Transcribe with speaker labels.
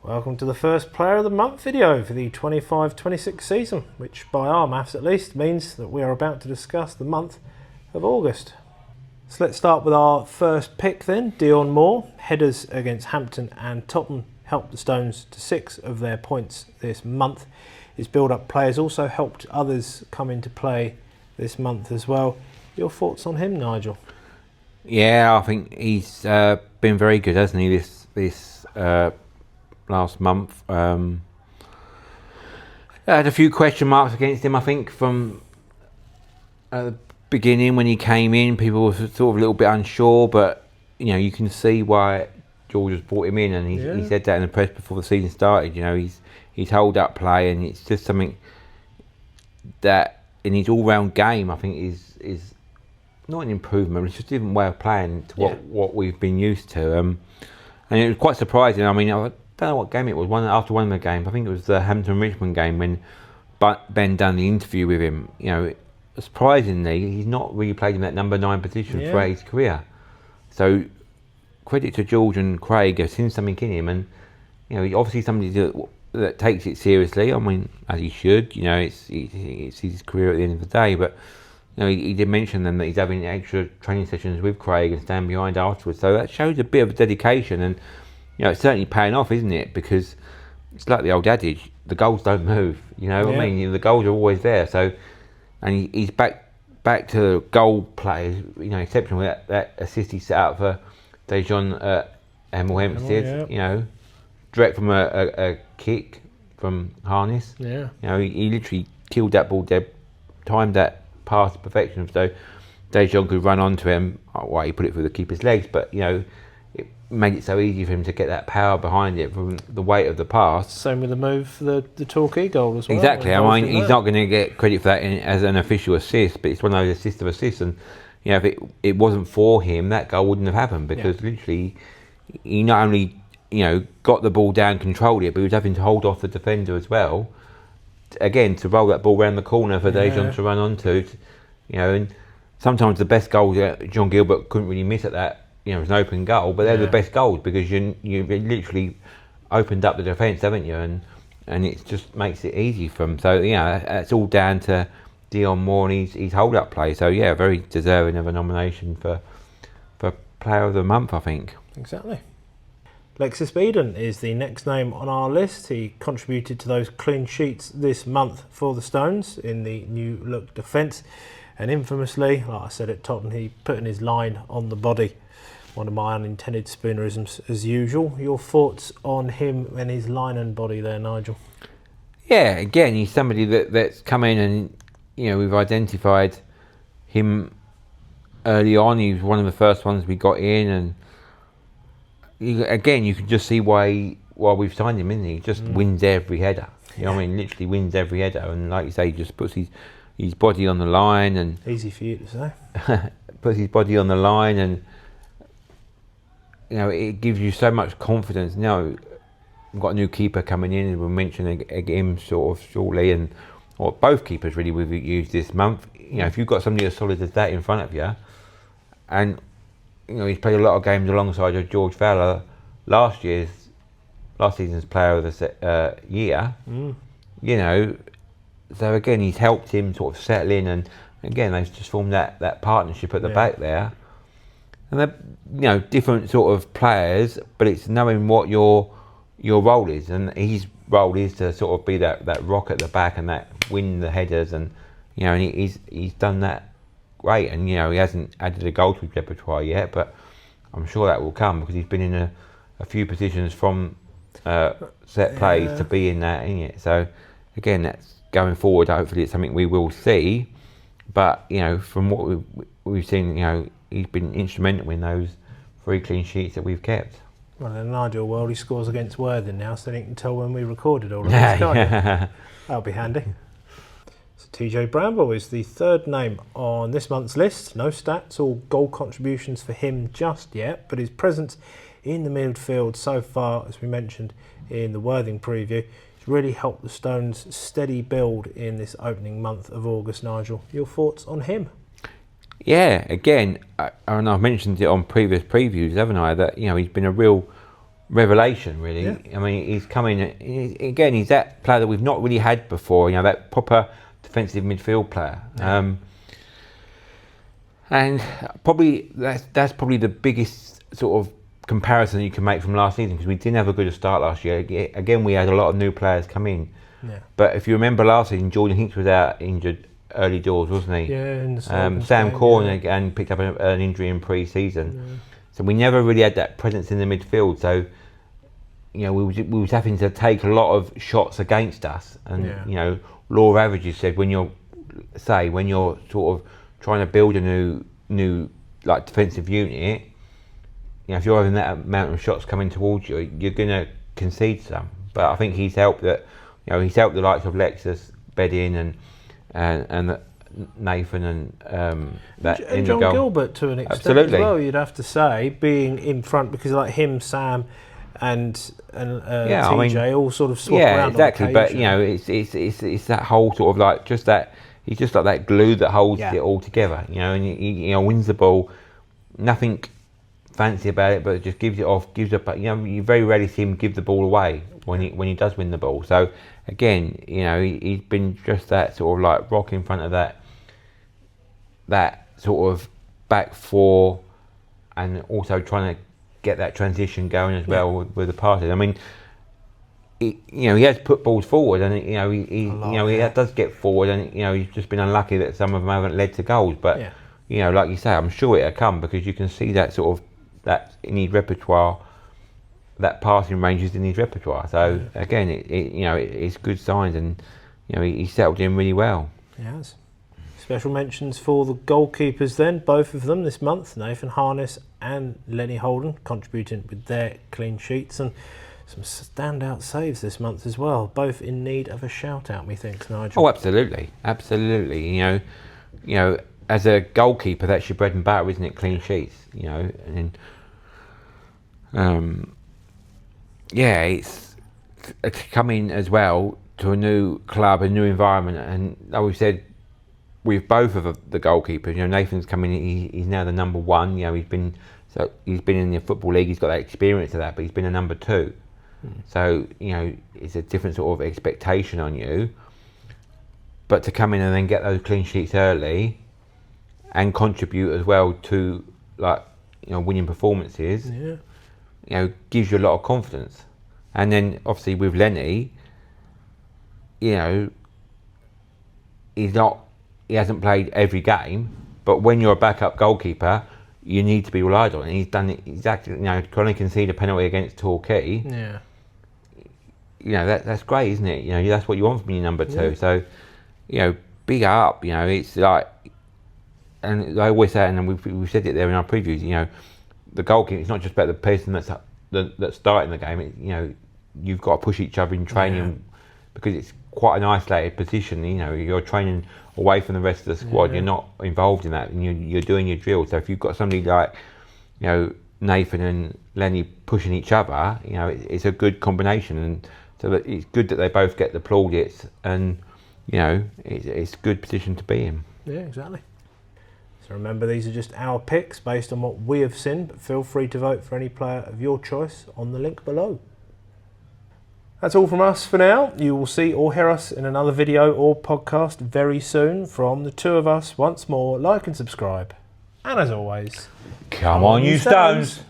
Speaker 1: Welcome to the first Player of the Month video for the 25-26 season, which by our maths at least means that we are about to discuss the month of August. So let's start with our first pick then. Dion Moore, headers against Hampton and Tottenham helped the Stones to 6 of their points this month. His build-up players also helped others come into play this month as well. Your thoughts on him, Nigel?
Speaker 2: Yeah, I think he's been very good, hasn't he, this last month. I had a few question marks against him, I think, from the beginning when he came in. People were sort of a little bit unsure, but you know, you can see why George has brought him in, and he said that in the press before the season started. You know, he's hold up play, and it's just something that in his all-round game, I think is not an improvement. It's just a different way of playing to what we've been used to. And it was quite surprising. I mean, I don't know what game it was. After one of the games, I think it was the Hampton-Richmond game when Ben done the interview with him. You know, surprisingly, he's not really played in that number 9 position throughout his career. So credit to George and Craig, have seen something in him, and you know, he's obviously somebody that takes it seriously. I mean, as he should. You know, it's his career at the end of the day. But you know, he did mention then that he's having extra training sessions with Craig and stand behind afterwards. So that shows a bit of dedication, and you know, it's certainly paying off, isn't it? Because it's like the old adage: the goals don't move. You know what I mean? The goals are always there. So, and he's back to goal play. You know, exceptional with that assist he set out for Dion at Hemel Hempstead. You know, direct from a kick from Harness. Yeah. You know, he literally killed that ball dead, timed that pass to perfection. So Dion could run onto him. Well, he put it through the keeper's legs, but you know, it made it so easy for him to get that power behind it from the weight of the pass. Same
Speaker 1: with the move for the Torquay goal as well.
Speaker 2: Exactly. I mean, he's not going to get credit for that as an official assist, but it's one of those assist of assists. And you know, if it wasn't for him, that goal wouldn't have happened, because literally he not only, you know, got the ball down, controlled it, but he was having to hold off the defender as well. Again, to roll that ball around the corner for Dion to run onto. You know, and sometimes the best goals John Gilbert couldn't really miss at that. You know, it was an open goal, but they're the best goals because you literally opened up the defence, haven't you? And it just makes it easy for them. So yeah, that's all down to Dion Moore and his hold up play. So yeah, very deserving of a nomination for Player of the Month, I think.
Speaker 1: Exactly. Lexus Been is the next name on our list. He contributed to those clean sheets this month for the Stones in the new look defence, and infamously, like I said at Tottenham, he put in his line on the body. One of my unintended spoonerisms as usual. Your thoughts on him and his line and body there, Nigel?
Speaker 2: Yeah, again, he's somebody that's come in, and you know, we've identified him early on. He was one of the first ones we got in, and again, you can just see why we've signed him, isn't he? He just wins every header. You know what I mean? Literally wins every header, and like you say, he just puts his body on the line, and
Speaker 1: easy for you to say.
Speaker 2: Puts his body on the line, and you know, it gives you so much confidence. Now we've got a new keeper coming in, and we'll mention him sort of shortly, and both keepers really we've used this month. You know, if you've got somebody as solid as that in front of you, and you know, he's played a lot of games alongside George Fowler, last season's Player of the Year. You know, so again, he's helped him sort of settle in, and again, they've just formed that partnership at the back there. And they're, you know, different sort of players, but it's knowing what your role is, and his role is to sort of be that rock at the back and that win the headers, and you know, and he's done that great. And you know, he hasn't added a goal to his repertoire yet, but I'm sure that will come because he's been in a few positions from set plays to be in that, isn't it? So again, that's going forward. Hopefully, it's something we will see. But you know, from what we've seen, you know, he's been instrumental in those 3 clean sheets that we've kept.
Speaker 1: Well, in an ideal world, he scores against Worthing now, so they can tell when we recorded all of this, can't you? That'll be handy. So TJ Bramble is the third name on this month's list. No stats or goal contributions for him just yet, but his presence in the midfield so far, as we mentioned in the Worthing preview, has really helped the Stones' steady build in this opening month of August. Nigel, your thoughts on him?
Speaker 2: Yeah, again, and I've mentioned it on previous previews, haven't I? That you know, he's been a real revelation, really.
Speaker 1: Yeah.
Speaker 2: I mean, he's coming again. He's that player that we've not really had before. You know, that proper defensive midfield player.
Speaker 1: Yeah.
Speaker 2: And probably that's probably the biggest sort of comparison you can make from last season, because we didn't have a good start last year. Again, we had a lot of new players come in.
Speaker 1: Yeah.
Speaker 2: But if you remember last season, Jordan Hinks was out injured early doors, wasn't he?
Speaker 1: Yeah. In the
Speaker 2: Sam Corn again picked up an injury in pre-season.
Speaker 1: Yeah.
Speaker 2: So we never really had that presence in the midfield. So, you know, we was having to take a lot of shots against us. And,
Speaker 1: Yeah.
Speaker 2: you know, law of averages said when you're sort of trying to build a new like defensive unit, you know, if you're having that amount of shots coming towards you, you're going to concede some. But I think he's helped the likes of Lexus Been and Nathan and
Speaker 1: John Gilbert to an extent.
Speaker 2: Absolutely.
Speaker 1: As well, you'd have to say, being in front, because like him, Sam, and TJ all sort of swap around.
Speaker 2: Yeah, exactly. But you know, it's that whole sort of like just that. He's just like that glue that holds it all together. You know, and he wins the ball. Nothing fancy about it, but it just gives it off. You know, you very rarely see him give the ball away when he does win the ball. So again, you know, he's been just that sort of like rock in front of that sort of back four, and also trying to get that transition going as well with the passes. I mean, you know, he has put balls forward, and you know, he does get forward, and you know, he's just been unlucky that some of them haven't led to goals. But you know, like you say, I'm sure it'll come, because you can see that sort of that in his repertoire, that passing range is in his repertoire. So again, it's good signs, and you know, he settled in really well.
Speaker 1: He has. Special mentions for the goalkeepers then, both of them this month, Nathan Harness and Lenny Holden, contributing with their clean sheets, and some standout saves this month as well, both in need of a shout out, methinks, Nigel.
Speaker 2: Oh, absolutely. You know, as a goalkeeper, that's your bread and butter, isn't it? Clean sheets, you know, and it's coming as well to a new club, a new environment, and like we've said, with both of the goalkeepers, you know, Nathan's coming. He's now the number one. You know, he's been in the Football League. He's got that experience of that, but he's been a number two. So you know, it's a different sort of expectation on you. But to come in and then get those clean sheets early, and contribute as well to, like, you know, winning performances, you know, gives you a lot of confidence. And then obviously with Lenny, you know, he hasn't played every game, but when you're a backup goalkeeper, you need to be relied on. And he's done it exactly. You know, Colin conceded a penalty against Torquay.
Speaker 1: Yeah.
Speaker 2: You know, that's great, isn't it? You know, that's what you want from your number two. Yeah. So, you know, big up. You know, it's like, and I always say, and we've said it there in our previews. You know, the goalkeeper, it's not just about the person that's starting the game. You know, you've got to push each other in training, because it's quite an isolated position. You know, you're training away from the rest of the squad. You're not involved in that, and you're doing your drill. So if you've got somebody like, you know, Nathan and Lenny pushing each other, you know, it's a good combination, and so that it's good that they both get the plaudits, and you know, it's a good position to be in.
Speaker 1: Yeah, exactly. So remember, these are just our picks based on what we have seen, but feel free to vote for any player of your choice on the link below. That's all from us for now. You will see or hear us in another video or podcast very soon from the two of us. Once more, like and subscribe. And as always,
Speaker 2: come on, you Stones!